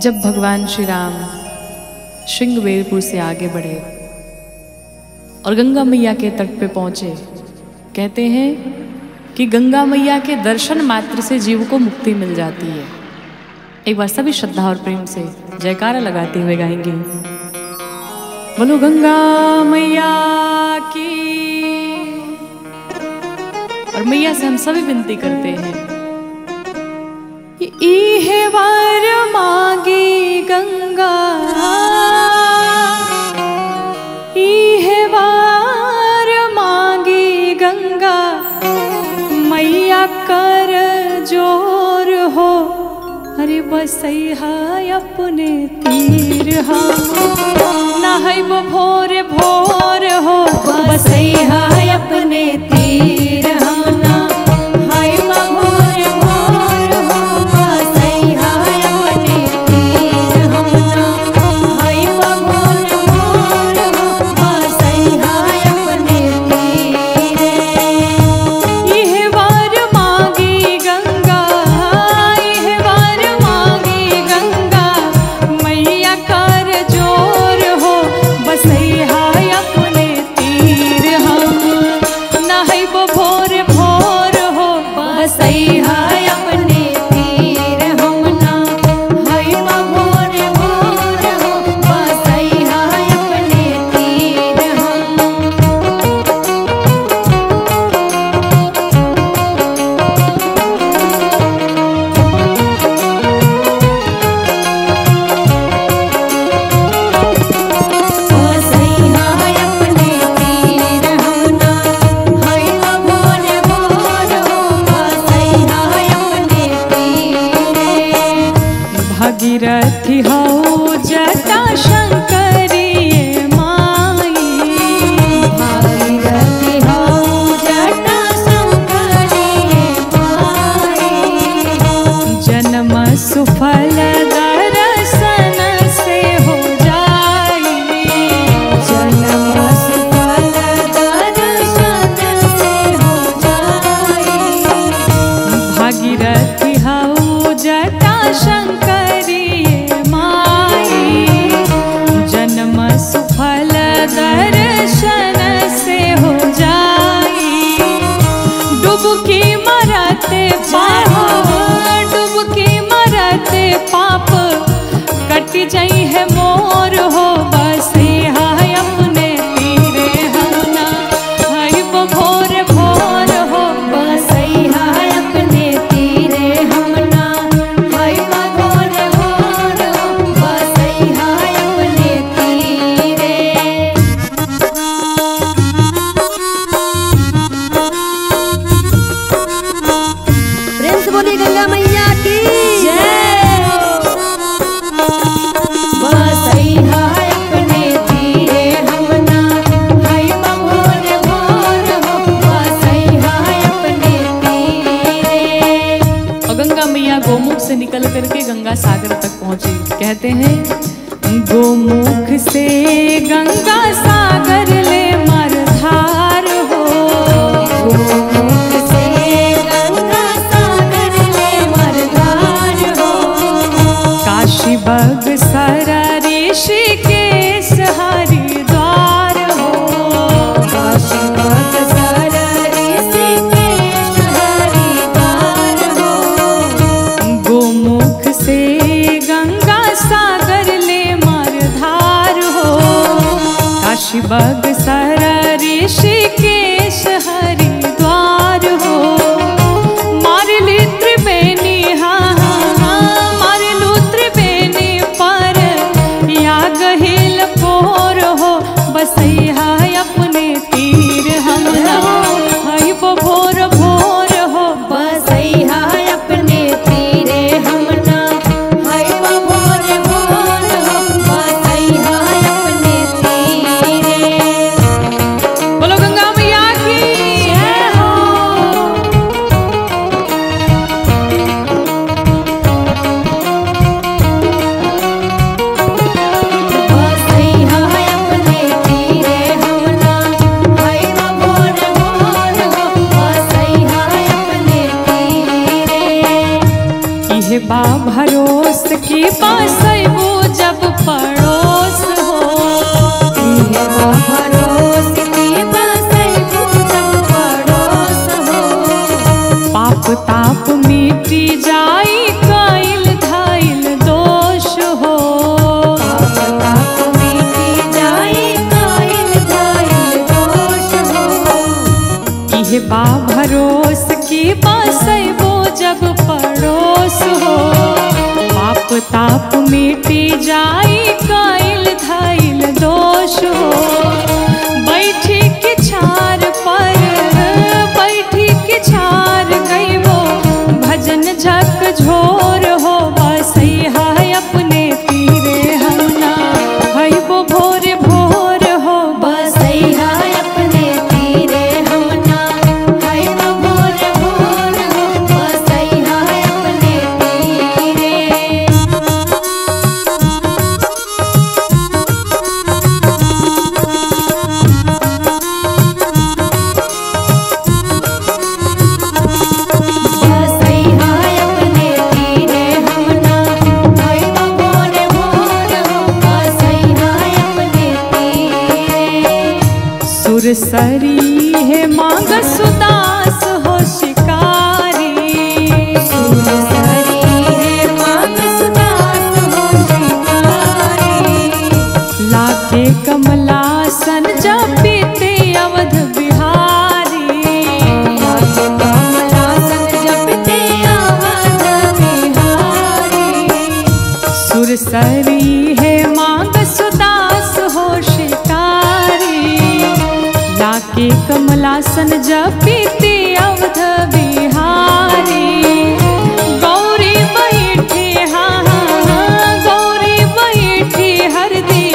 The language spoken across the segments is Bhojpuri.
जब भगवान श्री राम श्रृंगवेरपुर से आगे बढ़े और गंगा मैया के तट पे पहुंचे, कहते हैं कि गंगा मैया के दर्शन मात्र से जीव को मुक्ति मिल जाती है। एक बार सभी श्रद्धा और प्रेम से जयकारा लगाते हुए गाएंगे, बोलो गंगा मैया की। और मैया से हम सभी विनती करते हैं, इहे वार मांगी गंगा, इहे वार मांगी गंगा, मैया कर जोर हो, अरे बसैहा अपने तीर हम, नहैब भोर भोर हो, बसैहा अपने तीर हम ना, हाइब भोर भोर हो, बसैहा अपने तीर हम ना, हाइब भोर भोर हो, बसैहा अपने तीर। इहे वार मांगी गंगा, इहे वार मांगी गंगा, मैया कर जोर हो, बसैहा अपने तीर हम, नहैब भोर भोर हो, बसैहा अपने तीर हम ना, हाइब भोर भोर हो, बसैहा अपने तीर हम। बसैहा अपने तीर हम ना, हाइब भोर भोर हो, बसैहा अपने तीर। भागीरथी हो जटा शंकरी माई, भागीरथी हो जटा शंकरी माई, जन्म सुफल दर्शन से हो जाई, जन्म सुफल दर्शन से हो जाई। भागीरथी हो जटा शंकरी माई, जन्म सुफल दर्शन से हो जाई। डुबकी मरते पाप, डुबकी मरते पाप, कट जाई है मोर हो, बसैहा अपने तीरे हम ना, हाइब भोर भोर हो, बसैहा अपने तीरे हम ना, हाइब भोर भोर हो, बसैहा अपने तीरे। प्रेम से बोली गंगा मैया की बसैहा अपने तीरे हम ना, हाइब भोर भोर हो, बसैहा अपने तीरे। और गंगा मैया गोमुख से निकल करके गंगा सागर तक पहुंची। कहते हैं, गोमुख से गंगा सागर ले मरधार हो, गोमुख से गंगा सागर ले मरधार हो, काशी बगसर ऋषिकेश हरिद्वार हो, काशी बगसर ऋषिकेश हरिद्वार हो, गोमुख से गंगा सागर ले मरधार हो, काशी ताप मिटी जाई कइल धाइल दोष हो। पाप ताप मिटी जाई कइल धाइल दोष हो। इहे बा भरोस की बसैबो जब पड़ोस हो। पाप ताप मिटी जाई कइल धाइल दोष हो। बैठी के छार पर बैठी के छार गईबो भजन झक झोर हो। बसैहा अपने तीरे हम ना हईबो भोर भोर हो। बसैहा अपने तीरे हम ना हईबो भोर भोर हो। बसैहा अपने तीरे। बसैहा अपने तीरे हम ना हईबो भोर भोर हो। बसैहा अपने तीरे। सुरसरी है मांग सुदास हो शिकारी। सुरसरी है मांग सुदास हो शिकारी। लागे कमलासन जपीते अवध बिहारी। लागे कमलासन जपते अवध बिहारी। सुरसरी है मांग सुदास हो शिकारी। लागे कमलासन जपीते अवध बिहारी। गौरी बैठी हाँ हाँ गौरी बैठी हरदी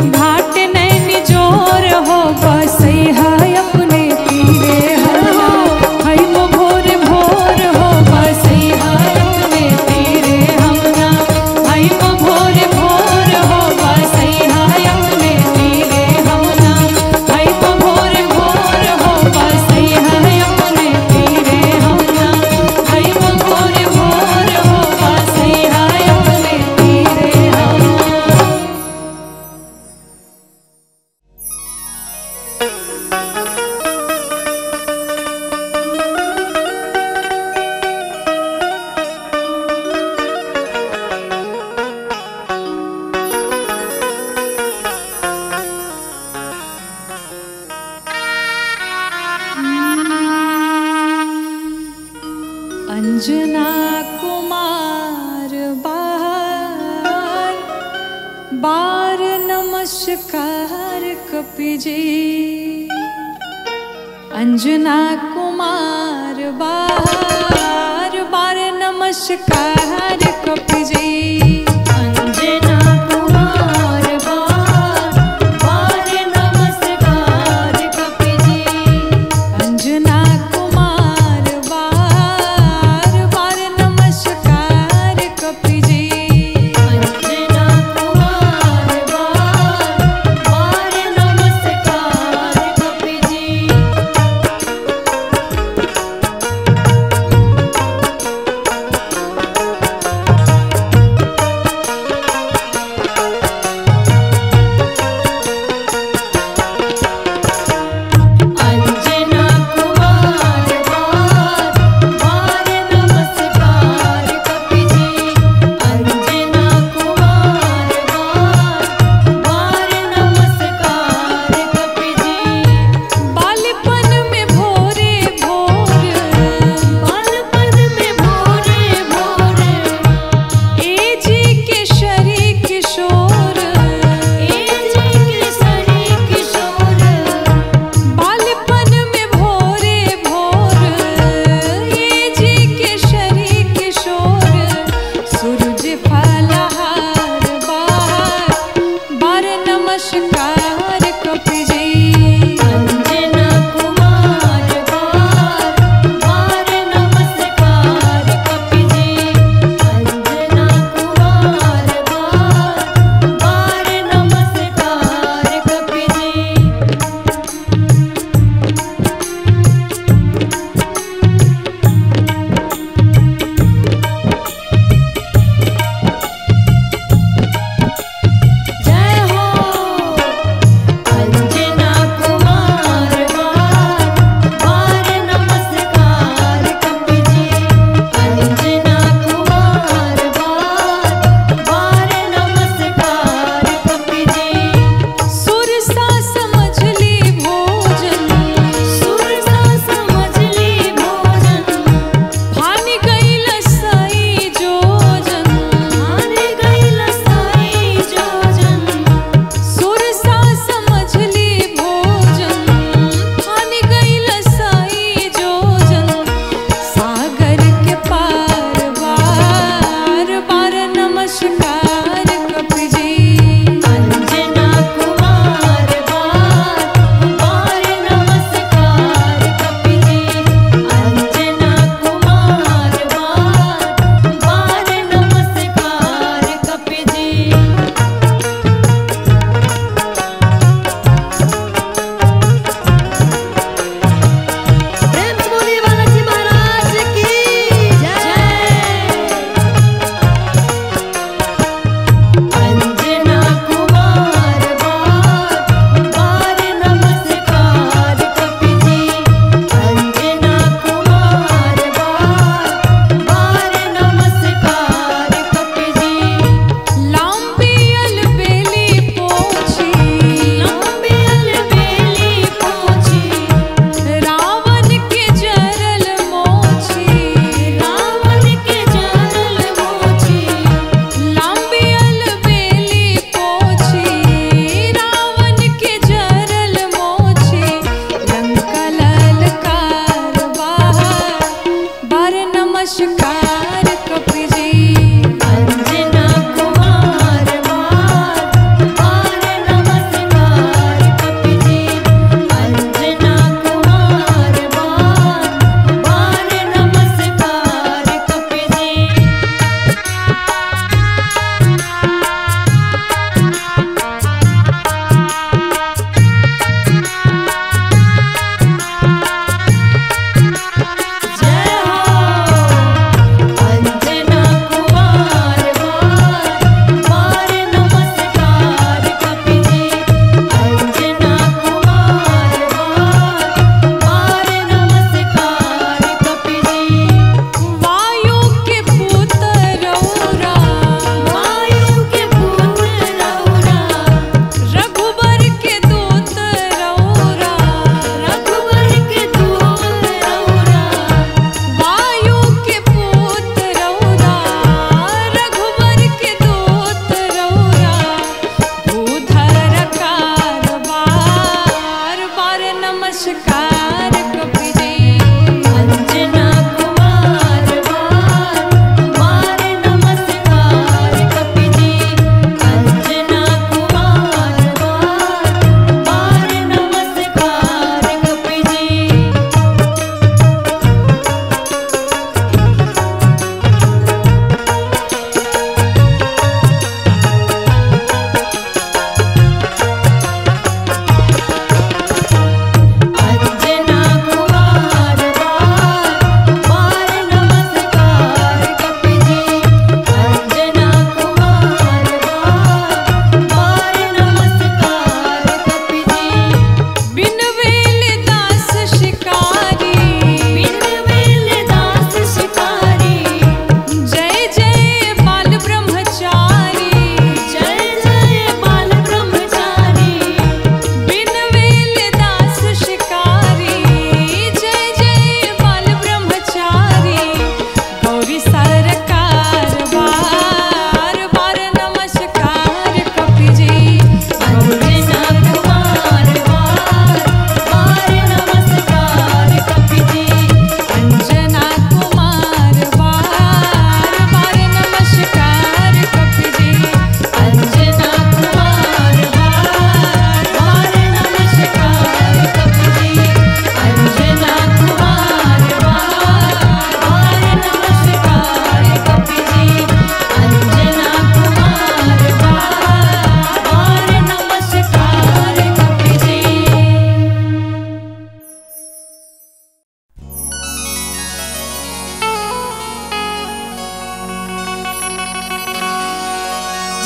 घाट नैन जोर हो। बसैहा अपने तीरे हर हो हईबो भोर भोर हो। बसैहा अपने तीरे हम ना हईबो भोर भोर हो। बसैहा अपने तीरे हम ना हईबो भोर भोर हो। बसैहा अपने तीरे हम ना हईबो भोर भोर हो। बसैहा अपने तीरे हम ना। अंजना कुमार बार बार नमस्कार कपिजे। अंजना कुमार बार बार नमस्कार कपिजे। अंजना कुमार बार बार नमस्कार कपिजे। अंजना कुमार बार बार नमस्कार कपिजे। अंजना कुमार बार बार नमस्कार कपिजे।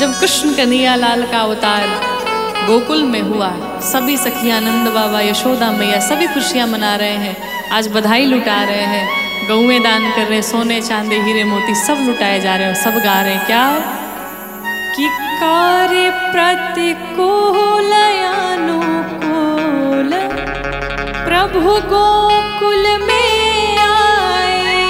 जब कृष्ण कन्हैया लाल का अवतार गोकुल में हुआ, सभी सखियां नंद बाबा यशोदा मैया सभी खुशियां मना रहे हैं, आज बधाई लुटा रहे हैं, गौएं दान कर रहे हैं, सोने चांदी हीरे मोती सब लुटाए जा रहे हैं, सब गा रहे हैं क्या कि कार्य प्रतिकूल अनुकूल प्रभु गोकुल में आए।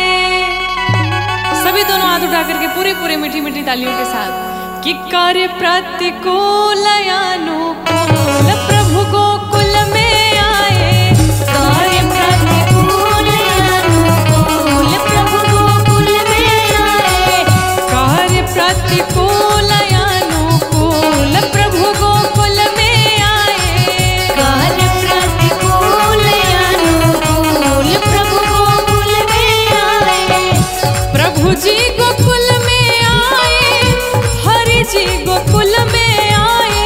सभी दोनों हाथ उठा करके पूरी पूरी मीठी मीठी तालियों के साथ कि कार्य प्रतिकूल अनुकूल प्रभु गोकुल में आए। कार्य प्रतिकूल अनुकूल प्रभु गोकुल में आए। कार्य प्रतिकूल अनुकूल प्रभु गोकुल में आए। कार्य प्रतिकूल अनुकूल प्रभु गोकुल में आए। प्रभु जी गोकुल में आए, हरि जी गोकुल में आए।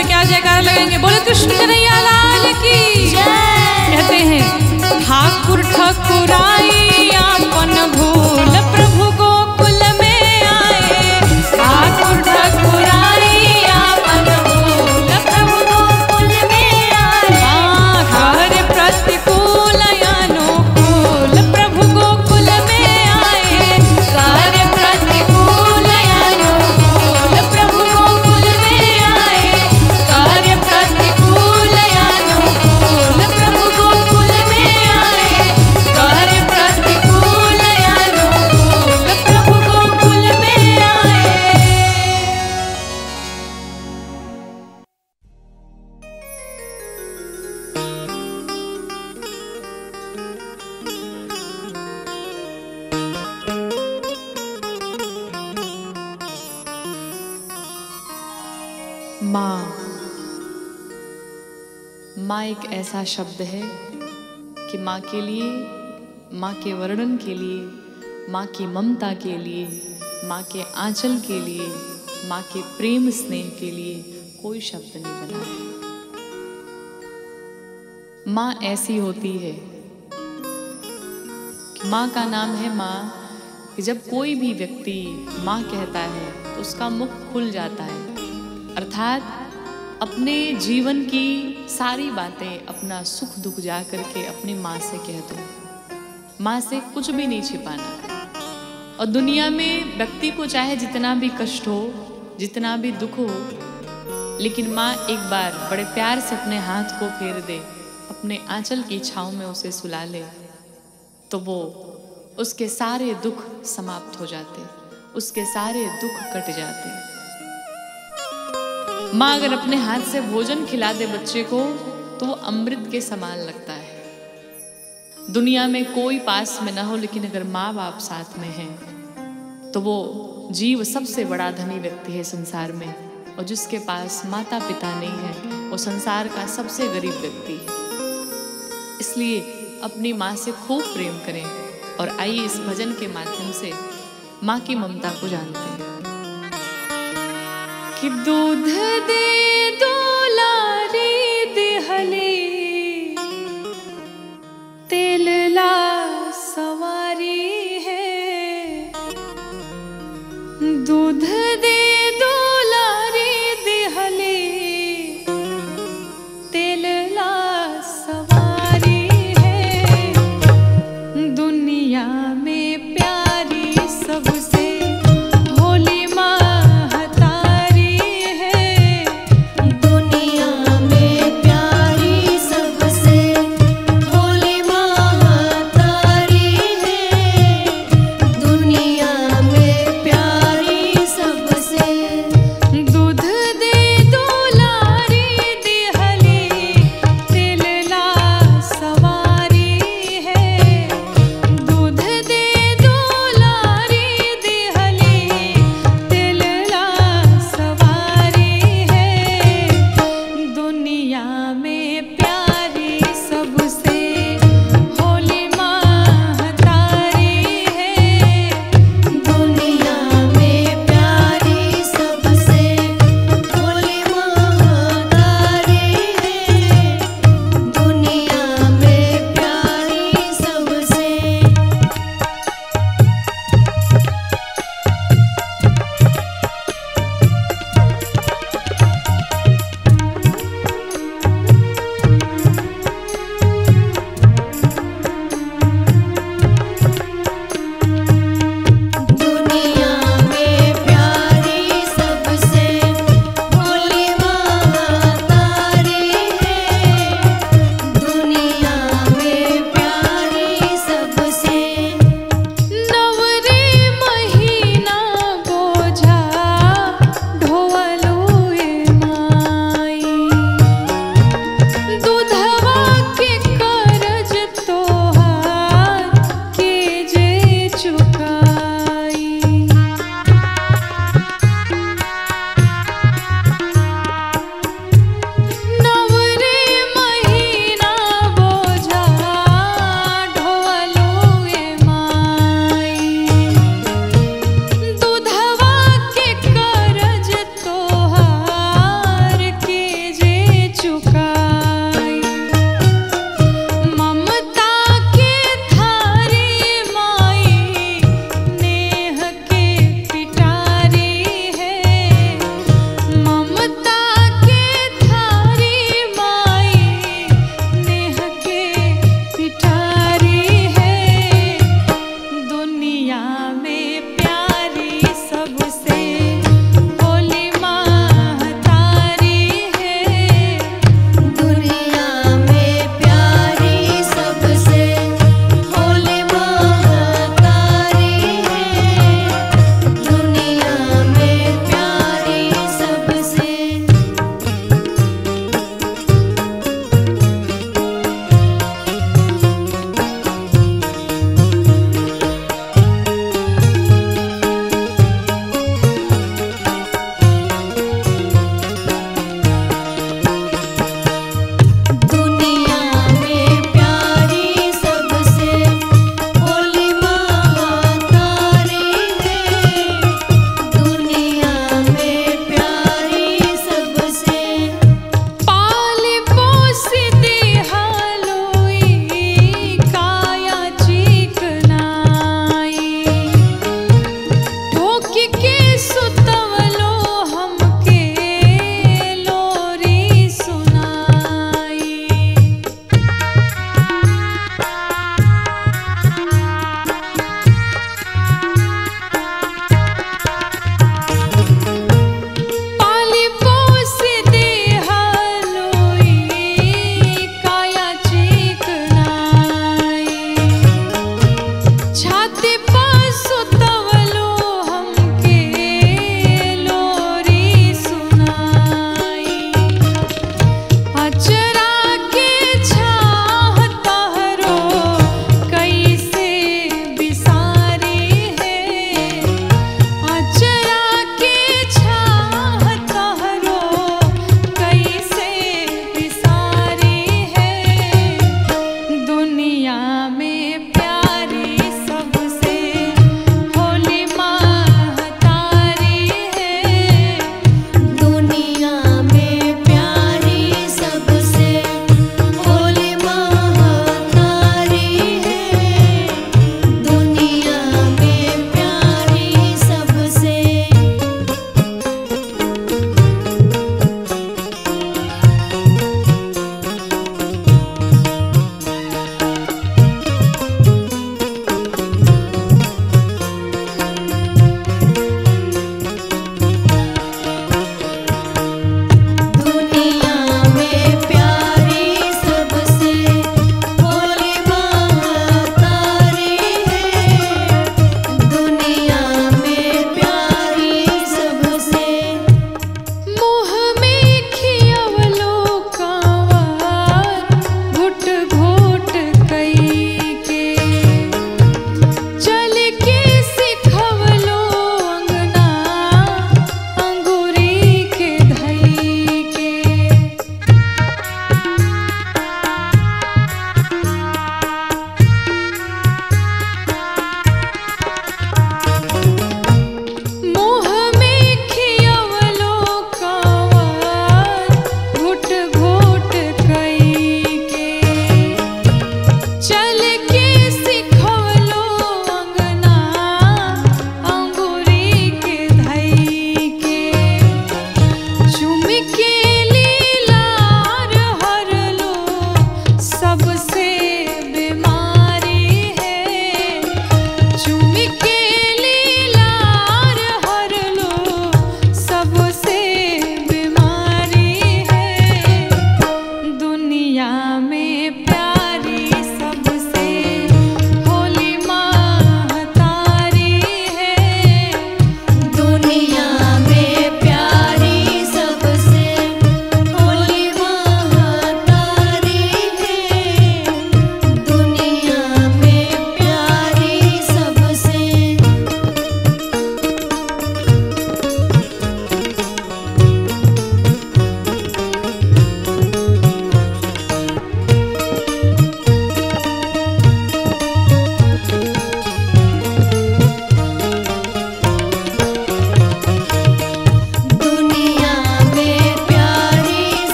में क्या जयकार लगाएंगे? बोले कृष्ण कन्हैया लाल की कहते हैं ठाकुर ठकुराई आपन भूल प्रभु गोकुल में आए। ठाकुर ठकुराई आपन भूल प्रभु गोकुल में आए। कार्य प्रतिकूल अनुकूल प्रभु गोकुल में आए। कार्य प्रतिकूल अनुकूल प्रभु गोकुल में आए। कार्य प्रतिकूल अनुकूल प्रभु गोकुल में आए। कार्य प्रतिकूल अनुकूल प्रभु गोकुल में आए। माँ। माँ एक ऐसा शब्द है कि माँ के लिए, माँ के वर्णन के लिए, माँ की ममता के लिए, माँ के आंचल के लिए, माँ के प्रेम स्नेह के लिए कोई शब्द नहीं बना है। माँ ऐसी होती है कि माँ का नाम है माँ, कि जब कोई भी व्यक्ति माँ कहता है तो उसका मुख खुल जाता है। अर्थात अपने जीवन की सारी बातें, अपना सुख दुख जा करके अपनी माँ से कह दो। माँ से कुछ भी नहीं छिपाना। और दुनिया में व्यक्ति को चाहे जितना भी कष्ट हो, जितना भी दुख हो, लेकिन माँ एक बार बड़े प्यार से अपने हाथ को फेर दे, अपने आंचल की छाँव में उसे सुला ले, तो वो उसके सारे दुख समाप्त हो जाते, उसके सारे दुख कट जाते। माँ अगर अपने हाथ से भोजन खिला दे बच्चे को तो वो अमृत के समान लगता है। दुनिया में कोई पास में ना हो, लेकिन अगर माँ बाप साथ में हैं तो वो जीव सबसे बड़ा धनी व्यक्ति है संसार में। और जिसके पास माता पिता नहीं है वो संसार का सबसे गरीब व्यक्ति है। इसलिए अपनी माँ से खूब प्रेम करें। और आइए इस भजन के माध्यम से माँ की ममता को जानते हैं। कि दूध दे दुलारी दिहली, तेल ला सवारी है। दूध दे दुलारी दिहली, तेल ला सवारी है। दुनिया में प्यारी सबसे भोली माँ हतारी है।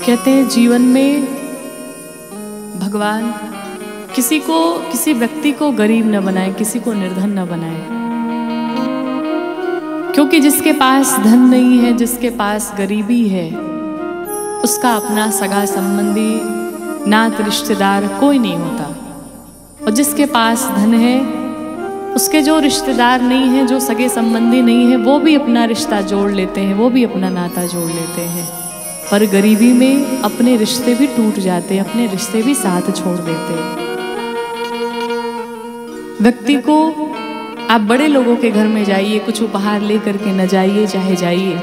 कहते हैं जीवन में भगवान किसी व्यक्ति को गरीब न बनाए, किसी को निर्धन न बनाए, क्योंकि जिसके पास धन नहीं है, जिसके पास गरीबी है, उसका अपना सगा संबंधी, नात रिश्तेदार कोई नहीं होता। और जिसके पास धन है, उसके जो रिश्तेदार नहीं है, जो सगे संबंधी नहीं है, वो भी अपना रिश्ता जोड़ लेते हैं, वो भी अपना नाता जोड़ लेते हैं। पर गरीबी में अपने रिश्ते भी टूट जाते हैं, अपने रिश्ते भी साथ छोड़ देते हैं। व्यक्ति को आप बड़े लोगों के घर में जाइए, कुछ उपहार ले करके न जाइए, चाहे जाइए,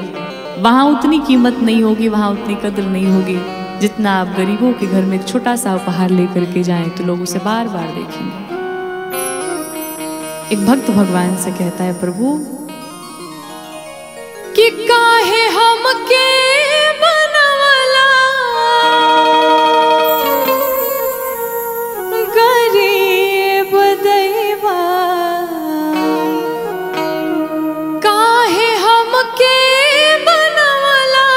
वहाँ उतनी कीमत नहीं होगी, वहाँ उतनी कदर नहीं होगी जितना आप गरीबों के घर में एक छोटा सा उपहार ले करके जाएं तो लोग उसे बार बार देखेंगे। एक भक्त भगवान से कहता है, प्रभु कि काहे हमके बनवला गरीब दैवा, काहे हमके बनवला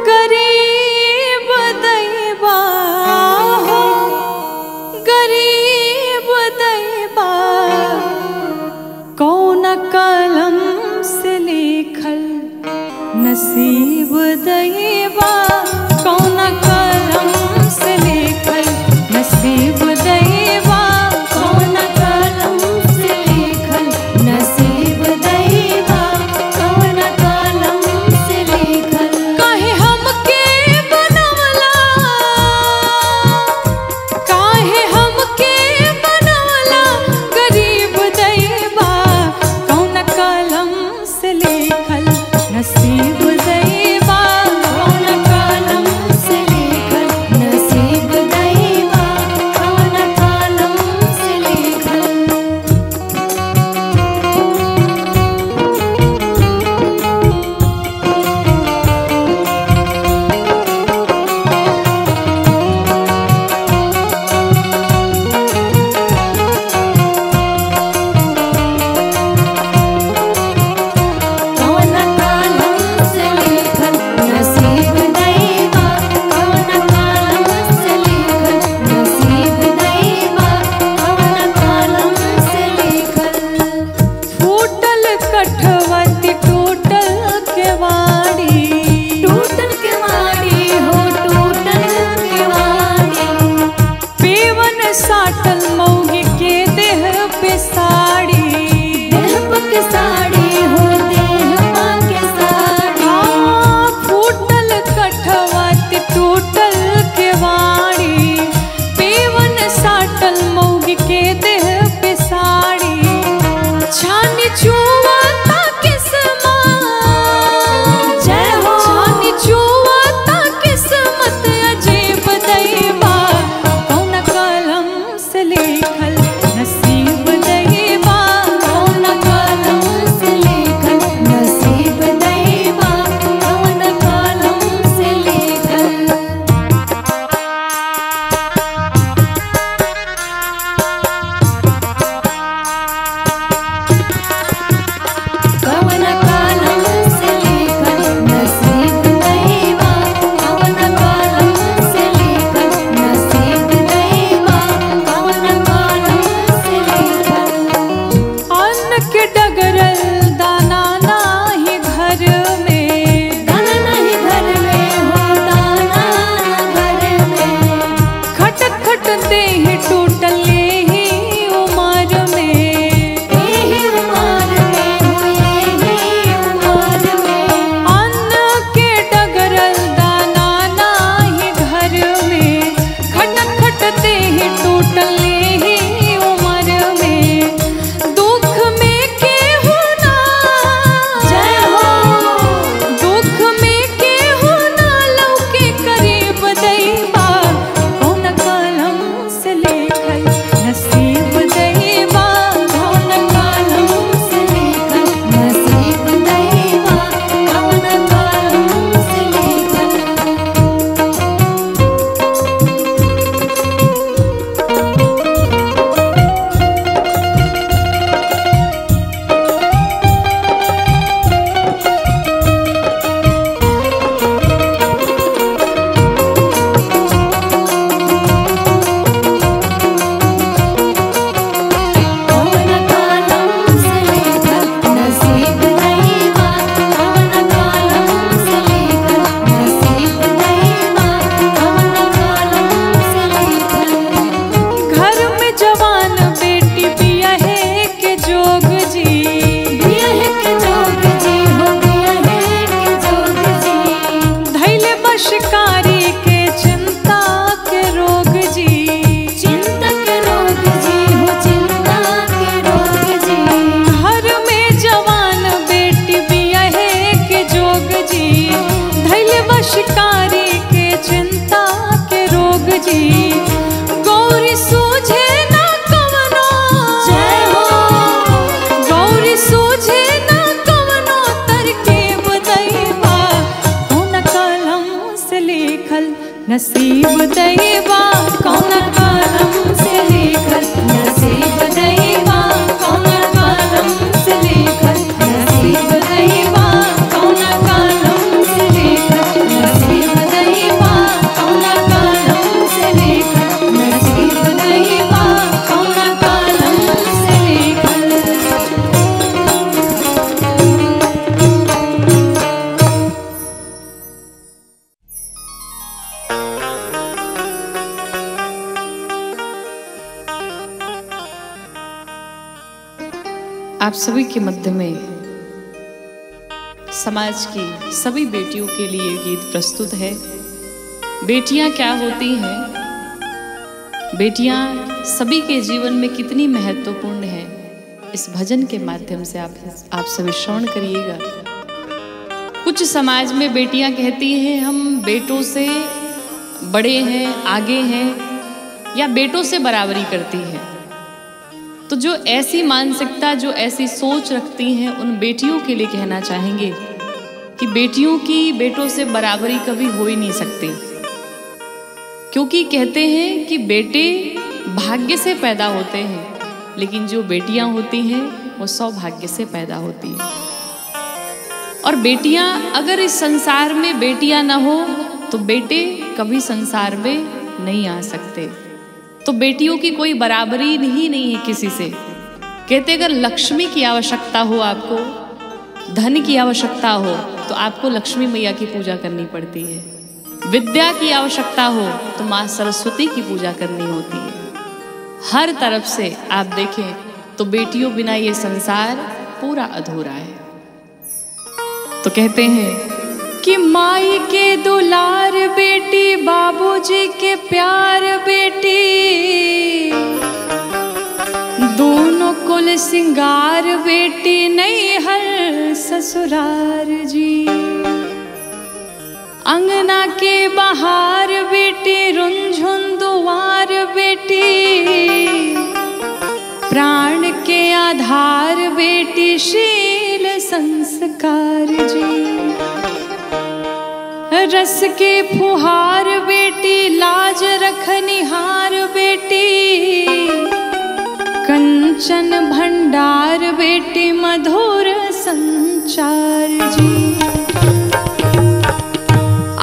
गरीब दैवा, गरीब दैवा, कौन कलम से लिखल नसीब दैवा, कौन कलम से लिखल नसीब दैवा, कौन कलम से लिखल नसीब दैवा, कौन कलम से लिखल। काहे हमके बनवला, काहे हमके बनवला गरीब दैवा, कौन कलम से लिखल नसीब दैवा, कौन कलम से लिखल नसीब दैवा, कौन कलम से लिखल। कौन कलम से लिखल नसीब दैवा, कौन कलम से लिखल नसीब दैवा, कौन कलम से लिखल। फूटल कठवती टूटल केवाड़ी, टूटल केवाड़ी हो टूटल केवाड़ी, पेवन साटल मौगी के देह पे साड़ी, देह पे साड़ी हो देह पे साड़ी। फूटल कठवती टूटल केवाड़ी, पेवन साटल मौगी के देह पे साड़ी, छानी चुवाता किस्मत, जय हो छानी चुवाता किस्मत अजीब दैवा, कौन कलम से लिखल नसीब दैवा, कौन कलम से लिखल नसीब दैवा, कौन कलम से लिखल। आप सभी के मध्य में समाज की सभी बेटियों के लिए गीत प्रस्तुत है। बेटियां क्या होती हैं, बेटियां सभी के जीवन में कितनी महत्वपूर्ण है, इस भजन के माध्यम से आप सभी श्रवण करिएगा। कुछ समाज में बेटियां कहती हैं हम बेटों से बड़े हैं, आगे हैं, या बेटों से बराबरी करती हैं। तो जो ऐसी मानसिकता, जो ऐसी सोच रखती हैं, उन बेटियों के लिए कहना चाहेंगे कि बेटियों की बेटों से बराबरी कभी हो ही नहीं सकती, क्योंकि कहते हैं कि बेटे भाग्य से पैदा होते हैं, लेकिन जो बेटियां होती हैं वो सौभाग्य से पैदा होती हैं। और बेटियां अगर इस संसार में बेटियां ना हो तो बेटे कभी संसार में नहीं आ सकते। तो बेटियों की कोई बराबरी ही नहीं है किसी से। कहते अगर लक्ष्मी की आवश्यकता हो, आपको धन की आवश्यकता हो, तो आपको लक्ष्मी मैया की पूजा करनी पड़ती है। विद्या की आवश्यकता हो तो माँ सरस्वती की पूजा करनी होती है। हर तरफ से आप देखें तो बेटियों बिना ये संसार पूरा अधूरा है। तो कहते हैं कि माई के दुलार बेटी, बाबूजी के प्यार बेटी, दोनों कुल सिंगार बेटी, नैहर ससुरार जी। अंगना के बहार बेटी, रुंझुन दुआर बेटी, प्राण के आधार बेटी, शील संस्कार जी। रस के फुहार बेटी, लाज रखनिहार बेटी, कंचन भंडार बेटी, मधुर संचार जी।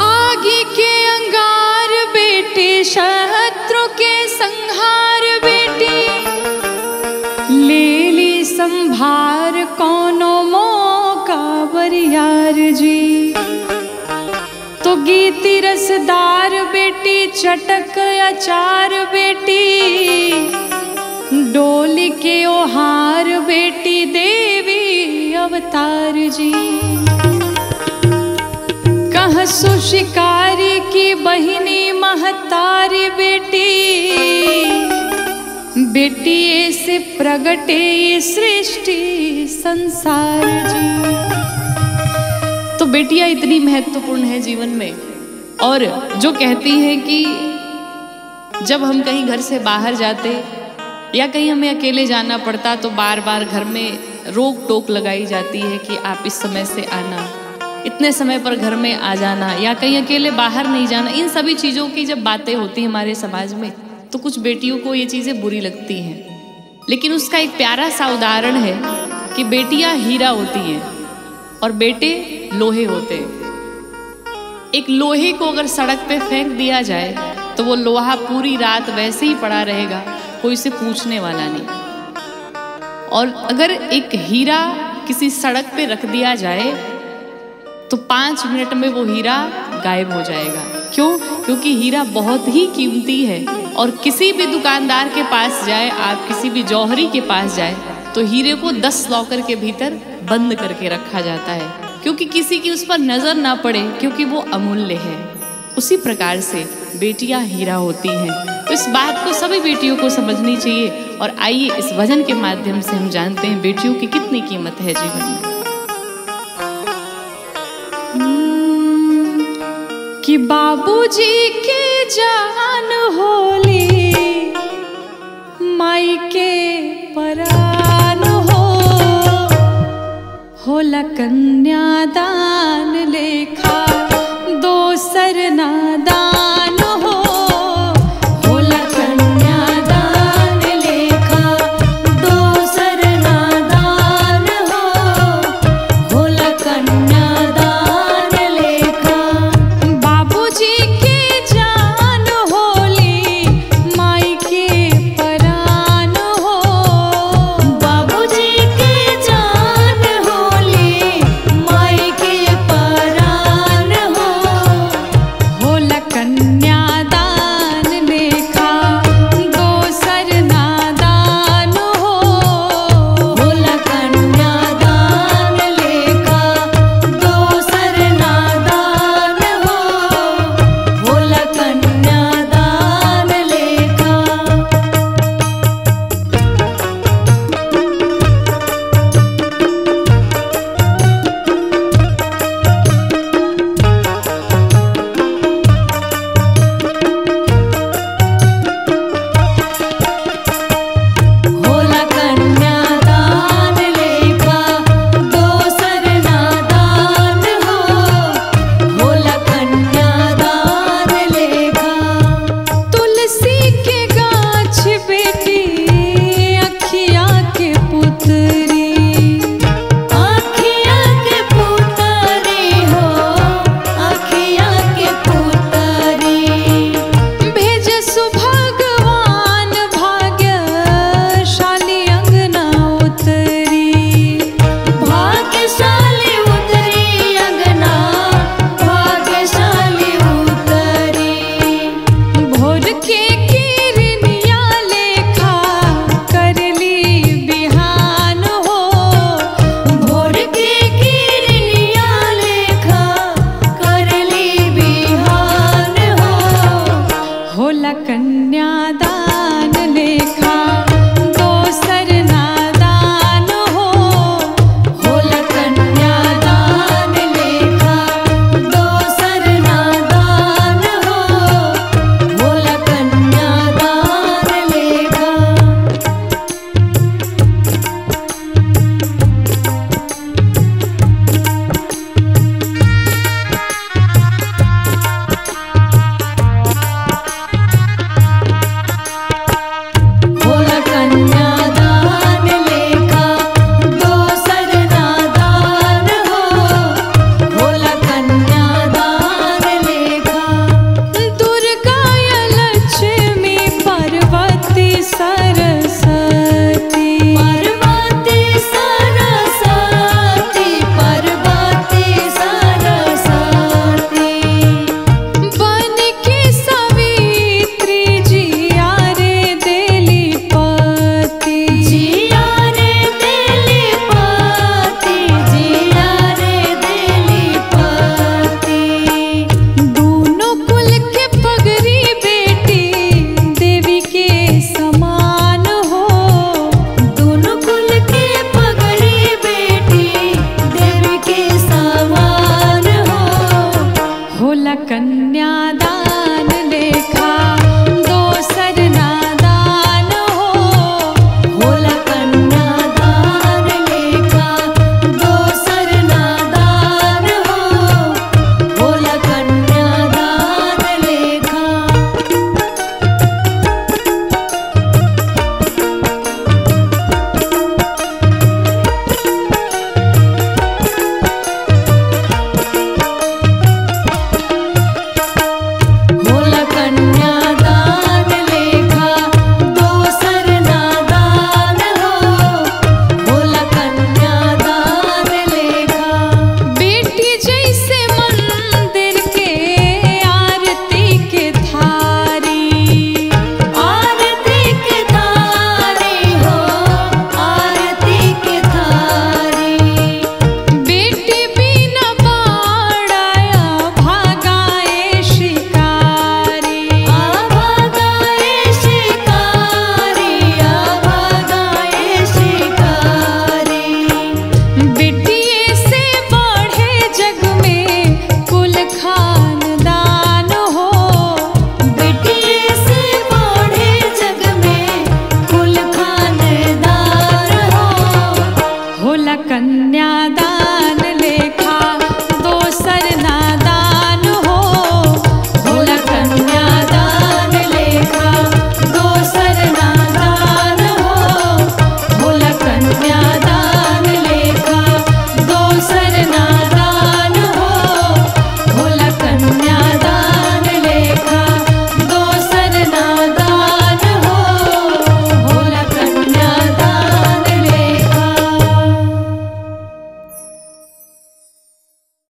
आगे के अंगार बेटी, शत्रु के संहार बेटी, ले ली संभार कौनो मौका बरियार जी। तो गीति रसदार बेटी, चटक अचार बेटी, डोली के ओहार बेटी, देवी अवतार जी। कहसु शिकारी की बहिनी, महतारी बेटी, बेटी से प्रगटे सृष्टि संसार जी। तो बेटियां इतनी महत्वपूर्ण है जीवन में। और जो कहती हैं कि जब हम कहीं घर से बाहर जाते या कहीं हमें अकेले जाना पड़ता तो बार बार घर में रोक टोक लगाई जाती है कि आप इस समय से आना, इतने समय पर घर में आ जाना, या कहीं अकेले बाहर नहीं जाना। इन सभी चीज़ों की जब बातें होती हैं हमारे समाज में तो कुछ बेटियों को ये चीज़ें बुरी लगती हैं। लेकिन उसका एक प्यारा सा उदाहरण है कि बेटियां हीरा होती हैं और बेटे लोहे होते हैं। एक लोहे को अगर सड़क पे फेंक दिया जाए तो वो लोहा पूरी रात वैसे ही पड़ा रहेगा, कोई से पूछने वाला नहीं। और अगर एक हीरा किसी सड़क पे रख दिया जाए तो 5 मिनट में वो हीरा गायब हो जाएगा। क्यों? क्योंकि हीरा बहुत ही कीमती है और किसी भी दुकानदार के पास जाए, आप किसी भी जौहरी के पास जाए तो हीरे को 10 लॉकर के भीतर बंद करके रखा जाता है, क्योंकि किसी की उस पर नजर ना पड़े, क्योंकि वो अमूल्य है। उसी प्रकार से बेटियां हीरा होती हैं। तो इस बात को सभी बेटियों को समझनी चाहिए। और आइए इस भजन के माध्यम से हम जानते हैं बेटियों की कितनी कीमत है जीवन में। कि बाबूजी की जान होली, माई के परान होला कन्यादान लेखा, दोसर नादान हो। होला कन्यादान लेखा, दोसर नादान हो। होला कन्यादान लेखा, बाबूजी की जान होली, माई के परान हो। बाबूजी की जान होली, माई के परान कन्या